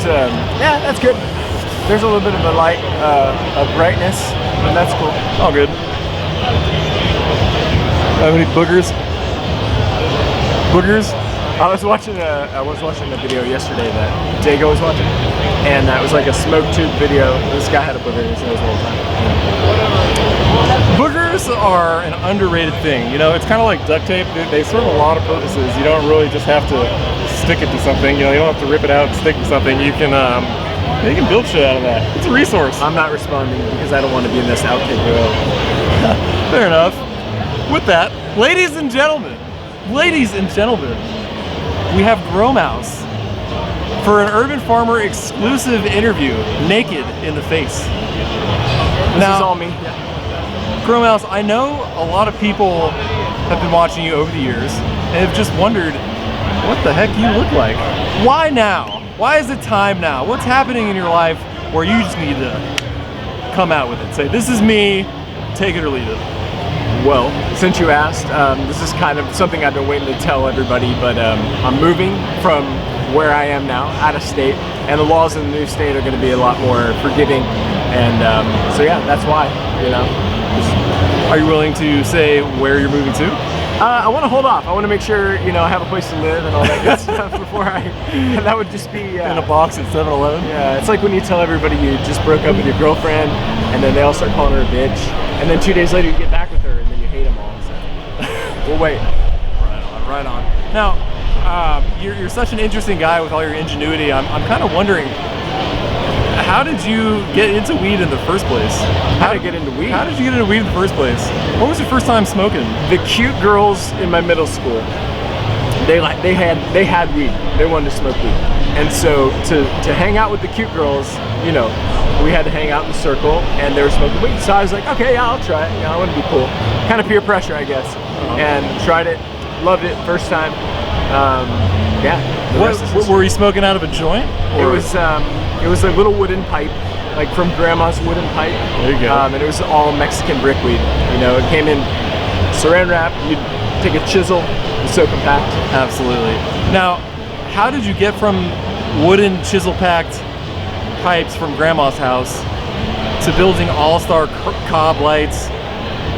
there's yeah, that's good. There's a little bit of a light, a brightness, and that's cool. All good. Have any boogers? Boogers? I was watching a video yesterday that Dago was watching, and that was like a smoke tube video. This guy had a booger in his nose the whole time. Boogers are an underrated thing. You know, it's kind of like duct tape. They serve a lot of purposes. You don't really just have to stick it to something. You know, you don't have to rip it out and stick it to something. You can build shit out of that. It's a resource. I'm not responding because I don't want to be in this outtake video. Fair enough. With that, ladies and gentlemen, we have Growmau5 for an Urban Farmer exclusive interview, naked in the face. This is all me. Growmau5, I know a lot of people have been watching you over the years and have just wondered what the heck you look like. Why now? Why is it time now? What's happening in your life where you just need to come out with it? Say, this is me, take it or leave it. Well, since you asked, this is kind of something I've been waiting to tell everybody, but I'm moving from where I am now, out of state, and the laws in the new state are going to be a lot more forgiving, and so yeah, that's why, you know. Are you willing to say where you're moving to? I want to hold off. I want to make sure, you know, I have a place to live and all that good stuff before that would just be... in a box at 7-Eleven? Yeah, it's like when you tell everybody you just broke up with your girlfriend, and then they all start calling her a bitch, and then 2 days later you get back with her, and then you hate them all, so... We'll wait. Right on. Now, you're such an interesting guy with all your ingenuity. I'm kind of wondering, how did you get into weed in the first place? How did I get into weed? How did you get into weed in the first place? What was your first time smoking? The cute girls in my middle school, they had weed. They wanted to smoke weed, and so to hang out with the cute girls, you know, we had to hang out in the circle, and they were smoking weed. So I was like, okay, yeah, I'll try it. You know, I want to be cool. Kind of peer pressure, I guess. And tried it, loved it first time. Yeah. Were you smoking out of a joint? Or? It was a little wooden pipe, like from Grandma's wooden pipe. There you go. And it was all Mexican brickweed. You know, it came in saran wrap. You'd take a chisel, it was so compact. Absolutely. Now, how did you get from wooden chisel-packed pipes from Grandma's house to building all-star cob lights,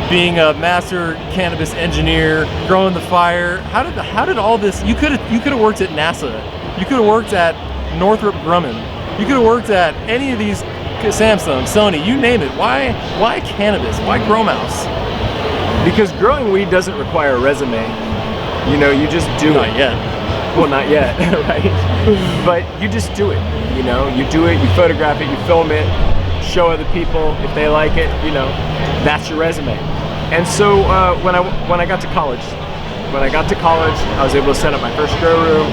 being a master cannabis engineer, growing the fire? How did all this? You could have worked at NASA. You could have worked at Northrop Grumman. You could have worked at any of these, Samsung, Sony, you name it. Why cannabis? Why Growmau5? Because growing weed doesn't require a resume. You know, you just do it. Not yet. Well, not yet, right? But you just do it. You know, you do it. You photograph it. You film it. Show other people if they like it. You know, that's your resume. And so when I got to college, I was able to set up my first grow room.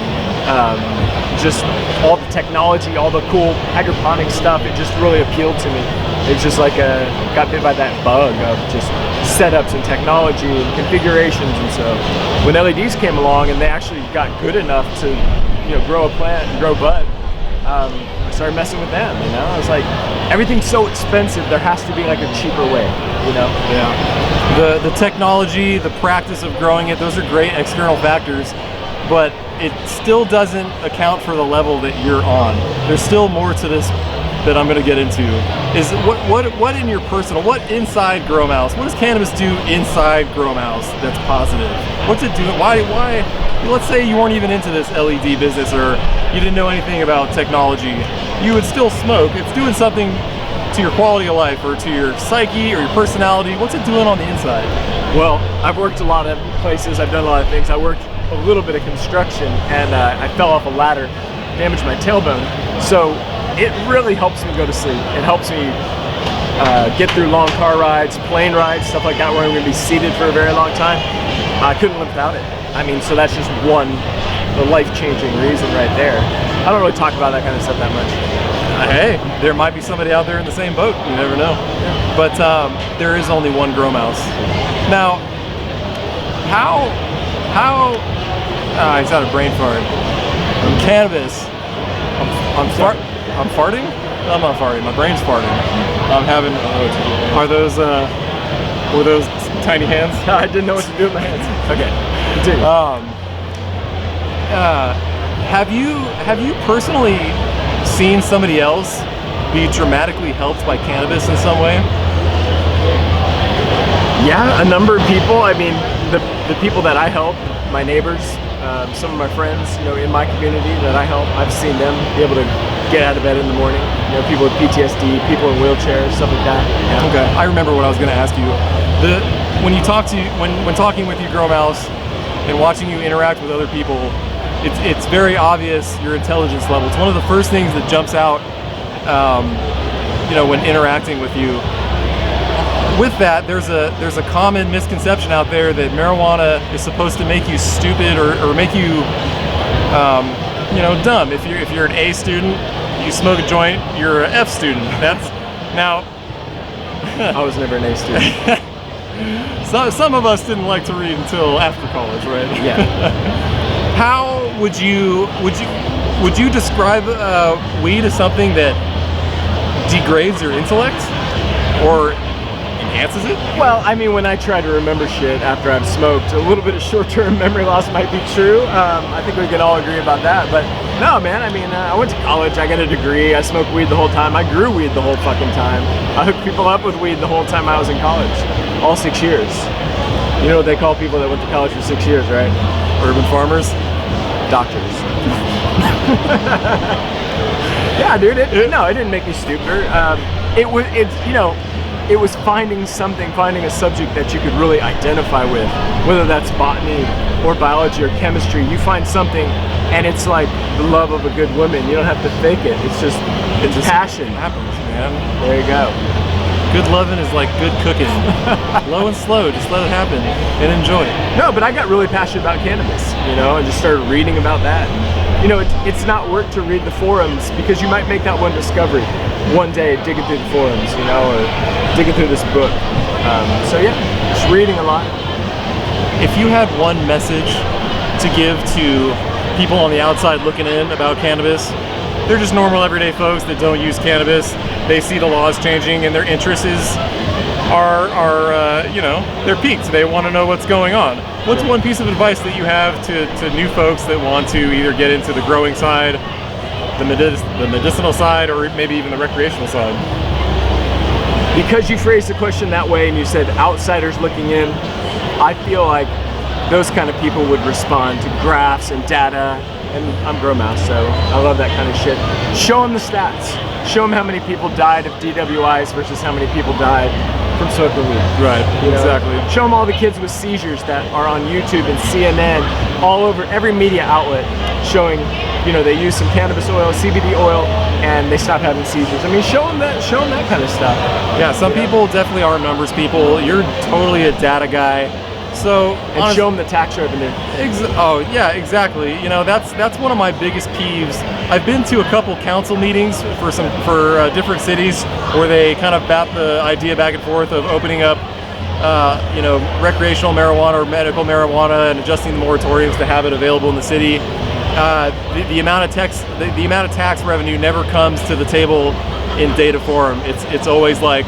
Just all the technology, all the cool hydroponic stuff, it just really appealed to me. It's just like got bit by that bug of just setups and technology and configurations. And so when LEDs came along and they actually got good enough to, you know, grow a plant and grow bud, I started messing with them. You know, I was like, everything's so expensive, there has to be like a cheaper way. You know? Yeah. The technology, the practice of growing it, those are great external factors, but it still doesn't account for the level that you're on. There's still more to this that I'm going to get into. Is what in your personal, what inside Growmau5, what does cannabis do inside Growmau5 that's positive? What's it doing? Why, let's say you weren't even into this LED business or you didn't know anything about technology, you would still smoke. It's doing something to your quality of life or to your psyche or your personality. What's it doing on the inside? Well, I've worked a lot of places, I've done a lot of things. I worked a little bit of construction and I fell off a ladder, damaged my tailbone. So it really helps me go to sleep. It helps me get through long car rides, plane rides, stuff like that where I'm gonna be seated for a very long time. I couldn't live without it. I mean, so that's just the life-changing reason right there. I don't really talk about that kind of stuff that much. Hey, there might be somebody out there in the same boat. You never know. Yeah. But there is only one Growmau5. Now, how he's had a brain fart. Cannabis. I'm farting? No, I'm not farting. My brain's farting. I'm having. Were those tiny hands? I didn't know what to do with my hands. Okay. Continue. Have you personally seen somebody else be dramatically helped by cannabis in some way? Yeah, a number of people. I mean, the people that I help, my neighbors, some of my friends, you know, in my community that I help, I've seen them be able to get out of bed in the morning. You know, people with PTSD, people in wheelchairs, stuff like that. Yeah. Okay, I remember what I was going to ask you. When you talk to when talking with you, Growmau5, and watching you interact with other people, it's very obvious your intelligence level. It's one of the first things that jumps out, you know, when interacting with you. With that, there's a common misconception out there that marijuana is supposed to make you stupid or make you, you know, dumb. If you're an A student, you smoke a joint, you're an F student. That's now. I was never an A student. Some of us didn't like to read until after college, right? Yeah. How would you describe weed as something that degrades your intellect or enhances it? Well, I mean, when I try to remember shit after I've smoked, a little bit of short-term memory loss might be true. I think we can all agree about that. But no, man, I mean, I went to college, I got a degree, I smoked weed the whole time, I grew weed the whole fucking time. I hooked people up with weed the whole time I was in college, all 6 years. You know what they call people that went to college for 6 years, right? Urban farmers? Doctors. Yeah, dude, it didn't make me stupider. It was finding a subject that you could really identify with, whether that's botany or biology or chemistry. You find something and it's like the love of a good woman. You don't have to fake it. It's just passion. It happens, man. There you go. Good loving is like good cooking. Low and slow, just let it happen and enjoy it. No, but I got really passionate about cannabis, you know, and just started reading about that. You know, it's not work to read the forums because you might make that one discovery one day digging through the forums, you know, or digging through this book. So yeah, just reading a lot. If you had one message to give to people on the outside looking in about cannabis, they're just normal everyday folks that don't use cannabis. They see the laws changing and their interests are you know, they're piqued. They want to know what's going on. What's one piece of advice that you have to new folks that want to either get into the growing side, the medicinal side, or maybe even the recreational side? Because you phrased the question that way and you said outsiders looking in, I feel like those kind of people would respond to graphs and data, and I'm Growmau5, so I love that kind of shit. Show them the stats. Show them how many people died of DWIs versus how many people died from smoking weed. Right, You know? exactly. Show them all the kids with seizures that are on YouTube and CNN, all over every media outlet, showing, you know, they use some cannabis oil, CBD oil, and they stop having seizures. I mean, show them that kind of stuff. Yeah, some people definitely are numbers people. You're totally a data guy. So And show them the tax revenue. Oh yeah, exactly. You know, that's one of my biggest peeves. I've been to a couple council meetings for different cities where they kind of bat the idea back and forth of opening up, you know, recreational marijuana or medical marijuana and adjusting the moratoriums to have it available in the city. The amount of tax revenue never comes to the table in data form. It's always like,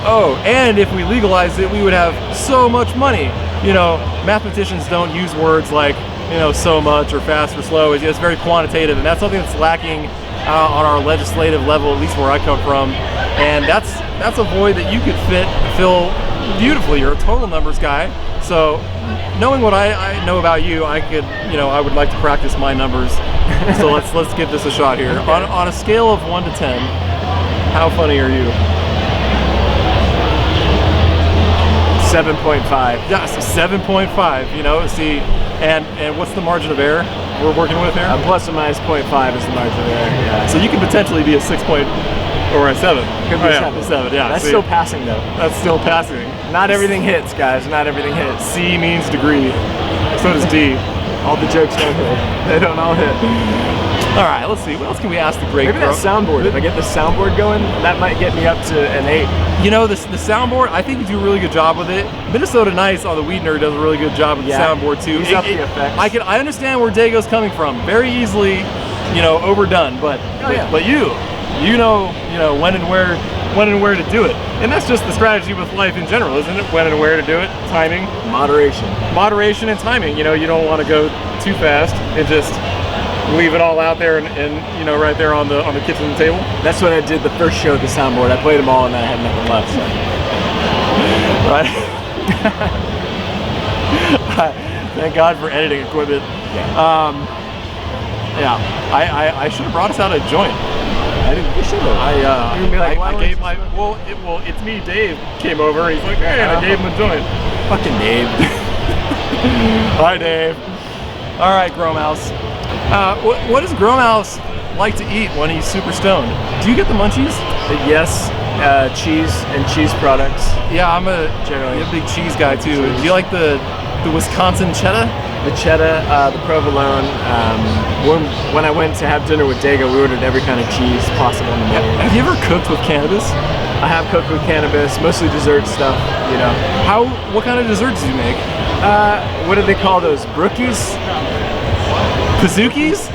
oh, and if we legalized it, we would have so much money. You know, mathematicians don't use words like, you know, so much or fast or slow. It's very quantitative, and that's something that's lacking on our legislative level, at least where I come from. And that's a void that you could fill beautifully. You're a total numbers guy. So knowing what I know about you, I would like to practice my numbers. So let's give this a shot here. Okay. On a scale of 1 to 10, how funny are you? 7.5. Yeah, so 7.5, you know, see, and what's the margin of error we're working with here? Plus or minus 0.5 is the margin of error, yeah. So you could potentially be a 6 point, or a 7. Could be Oh, 7, yeah. That's see, still passing though. That's still passing. Not everything hits, guys, not everything hits. C means degree, so does D. All the jokes don't hit. They don't all hit. All right, let's see, what else can we ask the great Maybe that soundboard, if I get the soundboard going, that might get me up to an 8. You know, the soundboard, I think you do a really good job with it. Minnesota Nice on the Weed Nerd does a really good job with the soundboard too. He's up the effects. I understand where Dago's coming from. Very easily, you know, overdone. But but you know when and where to do it. And that's just the strategy with life in general, isn't it? When and where to do it. Timing. Moderation. Moderation and timing. You know, you don't want to go too fast and just leave it all out there and you know, right there on the kitchen table? That's what I did the first show at the soundboard. I played them all and then I had nothing left. So. Right. Thank God for editing equipment. Yeah. Yeah. I should have brought us out a joint. I didn't. You should have. I gave my it's me. Dave came over. And he's like, hey, and I gave him a joint. Fucking Dave. Hi, Dave. All right, Growmouse. What does Growmouse like to eat when he's super stoned? Do you get the munchies? Yes, cheese and cheese products. Yeah, I'm a big cheese guy too. Do you like the Wisconsin cheddar? The cheddar, the provolone. When I went to have dinner with Dago, we ordered every kind of cheese possible in the menu. Have you ever cooked with cannabis? I have cooked with cannabis, mostly dessert stuff, you know. What kind of desserts do you make? What do they call those? Brookies? Kazookies?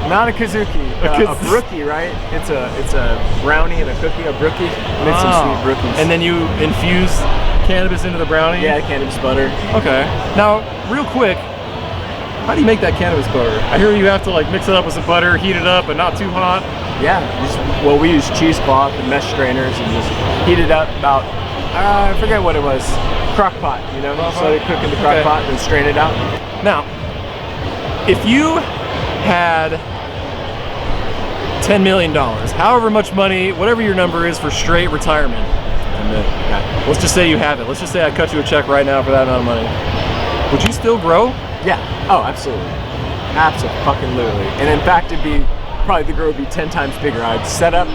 Not a kazuki, a brookie, right? It's a brownie and a cookie, a brookie. Make some sweet brookies. And then you infuse cannabis into the brownie? Yeah, cannabis butter. Okay. Now, real quick, how do you make that cannabis butter? I hear you have to like mix it up with some butter, heat it up, but not too hot. Yeah. We use cheesecloth and mesh strainers and just heat it up about, I forget what it was, crock pot, you know? So they cook in the crock pot and strain it out. Now, if you had $10 million, however much money, whatever your number is for straight retirement. Okay. Let's just say you have it. Let's just say I cut you a check right now for that amount of money. Would you still grow? Yeah. Oh, absolutely. Absolutely. And in fact, probably the grow would be 10 times bigger. I'd set up,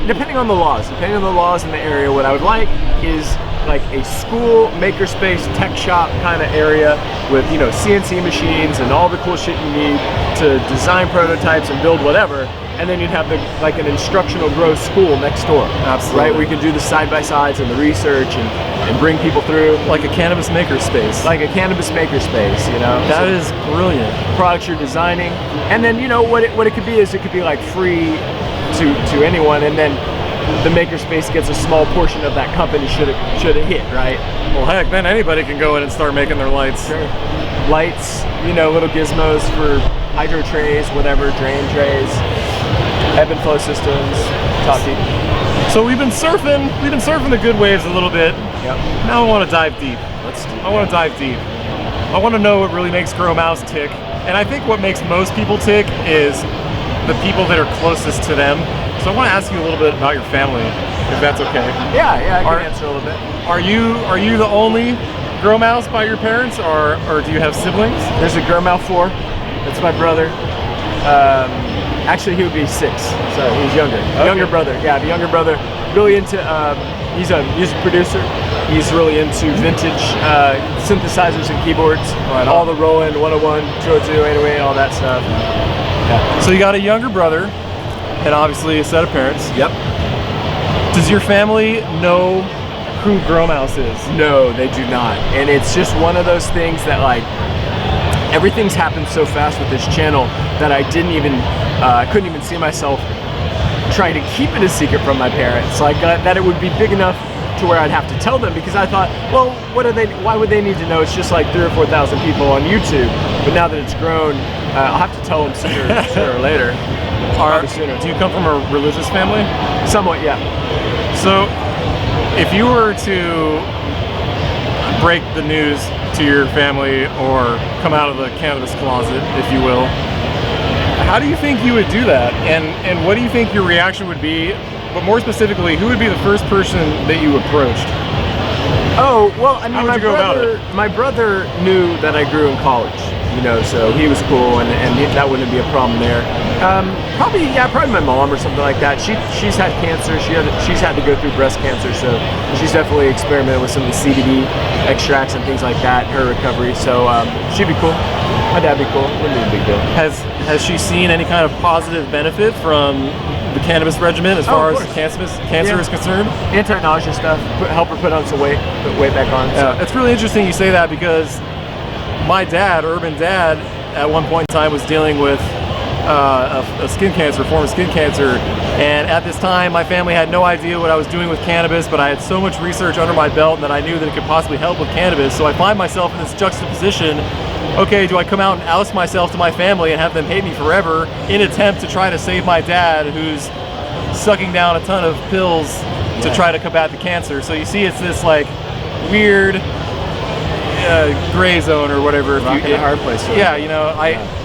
depending on the laws in the area, what I would like is like a school makerspace tech shop kind of area with, you know, CNC machines and all the cool shit you need to design prototypes and build whatever. And then you'd have like an instructional grow school next door. Absolutely. Right? We could do the side-by-sides and the research and bring people through. Like a cannabis makerspace. Like a cannabis makerspace, you know? That is brilliant. Products you're designing. And then, you know, what it could be is it could be like free to anyone, and then the makerspace gets a small portion of that company should it hit, right? Well, heck, then anybody can go in and start making their lights. Sure. Lights, you know, little gizmos for hydro trays, whatever, drain trays, ebb and flow systems, top deep. So we've been surfing the good waves a little bit. Yep. Now I want to dive deep. I want to dive deep. I want to know what really makes Growmouse tick. And I think what makes most people tick is the people that are closest to them. So I want to ask you a little bit about your family, if that's okay. Yeah, I can answer a little bit. Are you the only Growmouse by your parents, or do you have siblings? There's a Growmau5. That's my brother. Actually, he would be 6, so he's younger. Okay. Younger brother, yeah, the younger brother. Really into, he's a music producer. He's really into vintage synthesizers and keyboards. Right, all the Roland 101, 202, 808, all that stuff. Yeah. So you got a younger brother, and obviously a set of parents. Yep. Does your family know who Growmouse is? No, they do not. And it's just one of those things that, like, everything's happened so fast with this channel that I couldn't even see myself trying to keep it a secret from my parents. Like, that it would be big enough to where I'd have to tell them, because I thought, well, why would they need to know? It's just like 3,000 or 4,000 people on YouTube. But now that it's grown, I'll have to tell them sooner or later. Do you come from a religious family? Somewhat, yeah. So, if you were to break the news to your family or come out of the cannabis closet, if you will, how do you think you would do that? And what do you think your reaction would be? But more specifically, who would be the first person that you approached? Oh, well, I mean, my brother knew that I grew in college, you know, so he was cool, and that wouldn't be a problem there. Probably my mom or something like that. She's had cancer. She's had to go through breast cancer, so she's definitely experimented with some of the CBD extracts and things like that, her recovery. So she'd be cool. My dad'd be cool. Wouldn't be a big deal. Has she seen any kind of positive benefit from the cannabis regimen as far as cancer is concerned? Anti-nausea stuff. Help her put on some weight. Put weight back on. Yeah, it's really interesting you say that, because my dad, Urban Dad, at one point in time was dealing with a skin cancer, form of skin cancer, and at this time my family had no idea what I was doing with cannabis, but I had so much research under my belt that I knew that it could possibly help with cannabis. So I find myself in this juxtaposition okay, do I come out and oust myself to my family and have them hate me forever in attempt to try to save my dad who's sucking down a ton of pills to try to combat the cancer? So you see, it's this like weird gray zone or whatever. Rock in a hard place. Yeah, you know,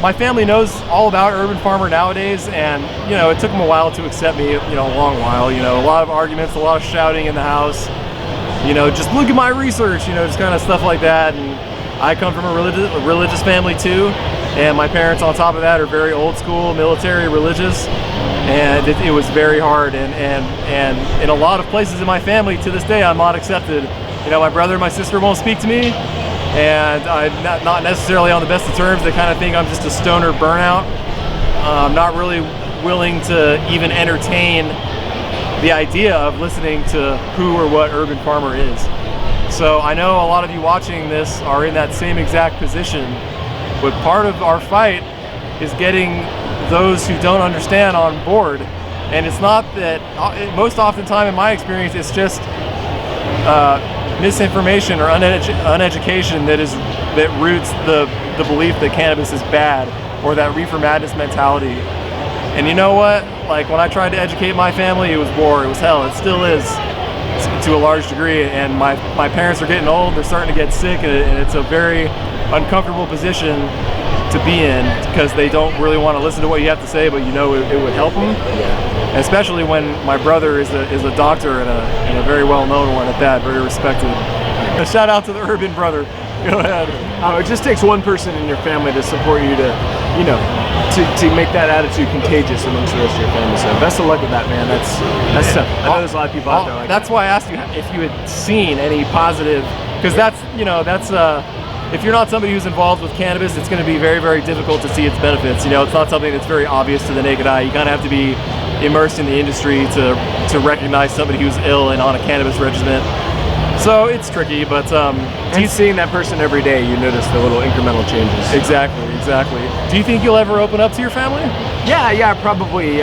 my family knows all about Urban Farmer nowadays, and you know, it took them a while to accept me. You know, a long while. You know, a lot of arguments, a lot of shouting in the house. You know, just look at my research. You know, just kind of stuff like that. And I come from a religious family too, and my parents on top of that are very old school, military, religious, and it was very hard. And in a lot of places in my family to this day, I'm not accepted. You know, my brother and my sister won't speak to me, and I'm not necessarily on the best of terms. They kind of think I'm just a stoner burnout. I'm not really willing to even entertain the idea of listening to who or what Urban Farmer is. So I know a lot of you watching this are in that same exact position, but part of our fight is getting those who don't understand on board. And it's not that, most often time in my experience, it's just misinformation or uneducation that roots the belief that cannabis is bad, or that reefer madness mentality. And you know what? Like, when I tried to educate my family, it was war, it was hell, it still is to a large degree. And my parents are getting old, they're starting to get sick, and it's a very uncomfortable position to be in, because they don't really want to listen to what you have to say, but you know it would help them. Yeah. Especially when my brother is a doctor, and a very well-known one at that, very respected. A shout out to the Urban brother. Go ahead. It just takes one person in your family to support you, to, you know, to make that attitude contagious amongst the rest of your family. So best of luck with that, man. That's tough. I know there's a lot of people out there like that's that. Why I asked you if you had seen any positive, because that's, you know, that's if you're not somebody who's involved with cannabis, it's going to be very, very difficult to see its benefits. You know, it's not something that's very obvious to the naked eye. You kind of have to be immersed in the industry to recognize somebody who's ill and on a cannabis regimen. So it's tricky, but and seeing that person every day, you notice the little incremental changes. Exactly. Do you think you'll ever open up to your family? Yeah, probably.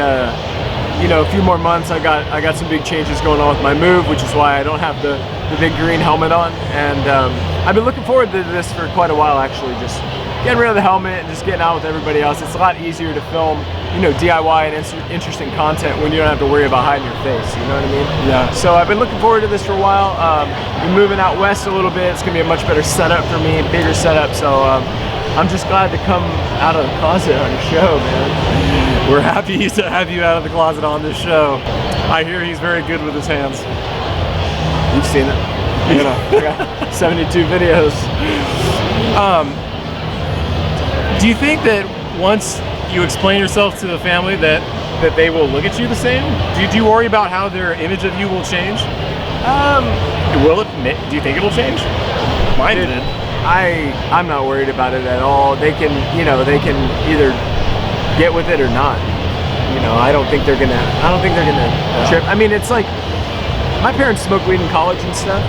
You know, a few more months. I got some big changes going on with my move, which is why I don't have the big green helmet on. And I've been looking forward to this for quite a while, actually. Just getting rid of the helmet and just getting out with everybody else. It's a lot easier to film, you know, DIY and interesting content when you don't have to worry about hiding your face. You know what I mean? Yeah. So I've been looking forward to this for a while. Been moving out west a little bit. It's gonna be a much better setup for me, bigger setup. So I'm just glad to come out of the closet on your show, man. We're happy to have you out of the closet on this show. I hear he's very good with his hands. You've seen it. You know, I got 72 videos. Do you think that once you explain yourself to the family that they will look at you the same? Do you worry about how their image of you will change? Will it? Do you think it'll change? Mine did. I'm not worried about it at all. They can either get with it or not. You know, I don't think they're gonna trip. I mean, it's like, my parents smoked weed in college and stuff.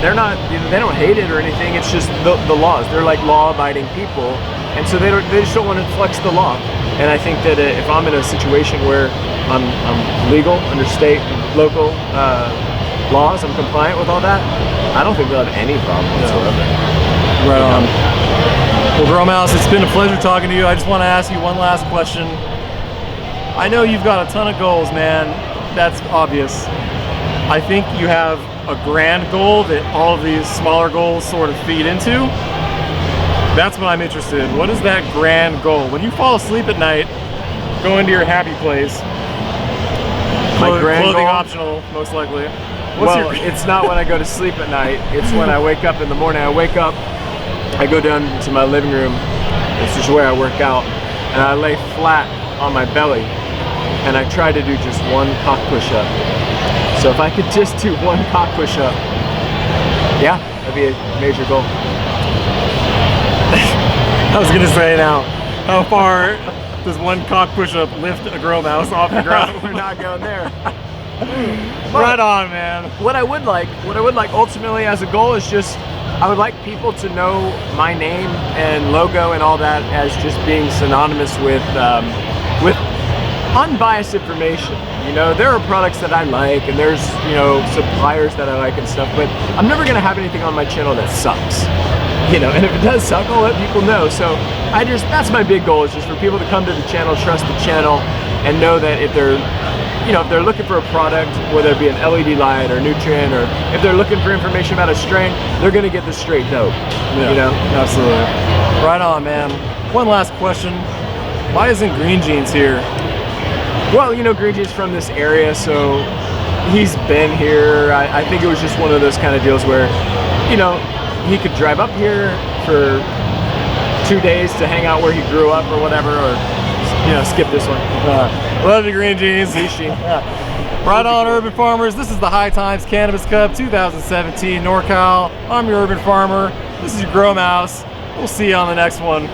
They're not, you know, they don't hate it or anything. It's just the laws. They're like law-abiding people, and so they just don't want to flex the law. And I think that if I'm in a situation where I'm legal under state, local laws, I'm compliant with all that, I don't think they'll have any problem whatsoever. Right on. Well, Growmau5, it's been a pleasure talking to you. I just want to ask you one last question. I know you've got a ton of goals, man. That's obvious. I think you have a grand goal that all of these smaller goals sort of feed into. That's what I'm interested in. What is that grand goal? When you fall asleep at night, go into your happy place. My grand clothing goal? Optional, most likely. It's not when I go to sleep at night. It's when I wake up in the morning. I wake up, I go down to my living room. This is where I work out, and I lay flat on my belly, and I try to do just one cock push-up. So if I could just do one cock push-up, yeah, that'd be a major goal. I was gonna say, now, how far does one cock push-up lift a Growmau5 off the ground? We're not going there. Right on, man. What I would like ultimately as a goal is just, I would like people to know my name and logo and all that as just being synonymous with unbiased information. You know, there are products that I like, and there's, you know, suppliers that I like and stuff, but I'm never gonna have anything on my channel that sucks. you know, and if it does suck, I'll let people know. So that's my big goal, is just for people to come to the channel, trust the channel, and know that if they're, you know, if they're looking for a product, whether it be an LED light or nutrient, or if they're looking for information about a strain, they're gonna get the straight dope. Yeah, you know? Absolutely. Right on, man. One last question. Why isn't Green Jeans here? Well, you know, Green Jean's from this area, so he's been here. I think it was just one of those kind of deals where, you know, he could drive up here for 2 days to hang out where he grew up or whatever, or, you know, skip this one. Love you, Green Jeans. Yeah. Right on, Urban Farmers. This is the High Times Cannabis Cup 2017 NorCal. I'm your Urban Farmer. This is your Growmau5. We'll see you on the next one.